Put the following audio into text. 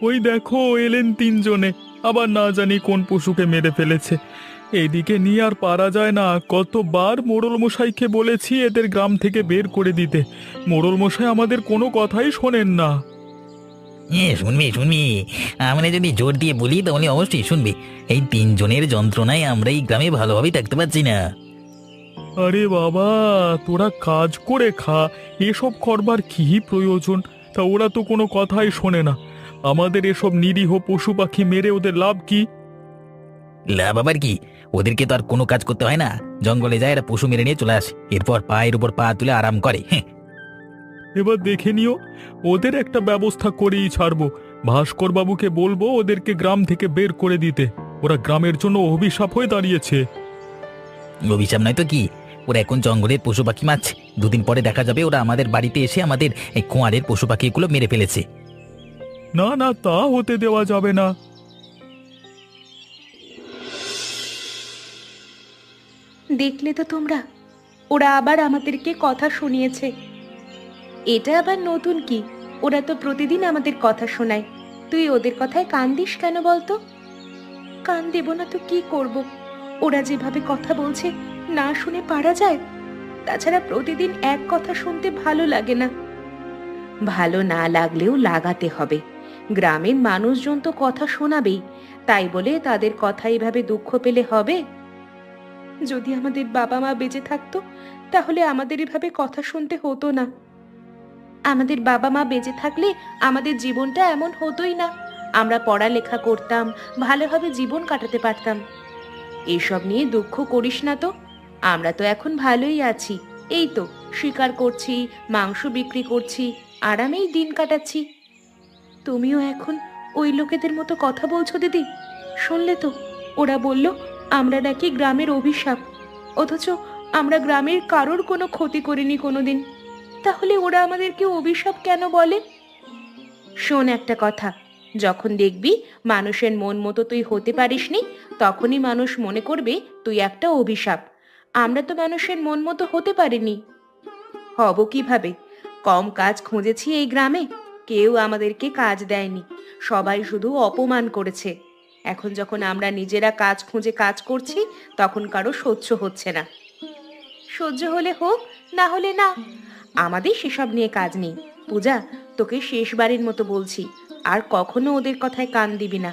ওই দেখো এলেন তিনজনে, আবার না জানি কোন পশুকে মেরে ফেলেছে। এইদিকে নিয়ে আর পারা যায় না। কতবার মোড়ল মশাইকে বলেছি এদের গ্রাম থেকে বের করে দিতে, মোড়ল মশাই আমাদের কোনো কথাই শোনেন না। শুনবি শুনবি, আমরা যদি জোর দিয়ে বলি তাহলে অবশ্যই শুনবি। এই তিনজনের যন্ত্রণায় আমরা এই গ্রামে ভালোভাবেই থাকতে পারছি না। আরে বাবা, তোরা কাজ করে খা, এসব করবার কি প্রয়োজন? তা ওরা তো কোনো কথাই শোনে না। আমাদের এসব নিরীহ পশু পাখি মেরে ওদের লাভ কি? লাভ আবার কি? ওদেরকে তো আর কোনো কাজ করতে হয় না। জঙ্গলে যায়, এরা পশু মেরে নিয়ে চলে আসে, এরপর পায়ের উপর পা তুলে আরাম করে। হ্যাঁ। এবার দেখে নিও, ওদের একটা ব্যবস্থা করেই ছাড়বো। ভাস্কর বাবুকে বলবো ওদেরকে গ্রাম থেকে বের করে দিতে। ওরা গ্রামের জন্য অভিশাপ হয়ে দাঁড়িয়েছে। অভিশাপ নয় তো কি? ওরা এখন জঙ্গলের পশু পাখি মারছে, দুদিন পরে দেখা যাবে ওরা আমাদের বাড়িতে এসে আমাদের এই খোঁয়ারের পশু পাখিগুলো মেরে ফেলেছে। না না, তা হতে দেওয়া যাবে না। দেখলে তো তোমরা, ওরা আবার আমাদেরকে কথা শুনিয়েছে। এটা আবার নতুন কি? ওরা তো প্রতিদিন আমাদের কথা শোনায়। তুই ওদের কথায় কান দিস কেন বলতো? কান দেব না তো কি করব? ওরা যেভাবে কথা বলছে, না শুনে পারা যায়? তাছাড়া প্রতিদিন এক কথা শুনতে ভালো লাগে না। ভালো না লাগলেও লাগাতে হবে। গ্রামের মানুষজন তো কথা শোনাবেই, তাই বলে তাদের কথা এভাবে দুঃখ পেলে হবে? যদি আমাদের বাবা মা বেঁচে থাকতো, তাহলে আমাদের এভাবে কথা শুনতে হতো না। আমাদের বাবা মা বেঁচে থাকলে আমাদের জীবনটা এমন হতোই না। আমরা পড়ালেখা করতাম, ভালোভাবে জীবন কাটাতে পারতাম। এসব নিয়ে দুঃখ করিস না তো। আমরা তো এখন ভালোই আছি। এই তো শিকার করছি, মাংস বিক্রি করছি, আরামেই দিন কাটাচ্ছি। তুমিও এখন ওই লোকেদের মতো কথা বলছো দিদি? শুনলে তো, ওরা বলল আমরা নাকি গ্রামের অভিশাপ, অথচ আমরা গ্রামের কারোর কোনো ক্ষতি করিনি কোনোদিন। তাহলে ওরা আমাদেরকে অভিশাপ কেন বলে? শোন একটা কথা, যখন দেখবি মানুষের মন মতো তুই হতে পারিসনি, তখনই মানুষ মনে করবে তুই একটা অভিশাপ। আমরা তো মানুষের মন মতো হতে পারিনি। হব কিভাবে? কম কাজ খুঁজেছি এই গ্রামে, কেউ আমাদেরকে কাজ দেয়নি, সবাই শুধু অপমান করেছে। এখন যখন আমরা নিজেরা কাজ খুঁজে কাজ করছি, তখন কারো সহ্য হচ্ছে না। সহ্য হলে হোক, না হলে না, আমাদের সেসব নিয়ে কাজ নেই। পূজা, তোকে শেষবারের মতো বলছি, আর কখনো ওদের কথায় কান দিবি না।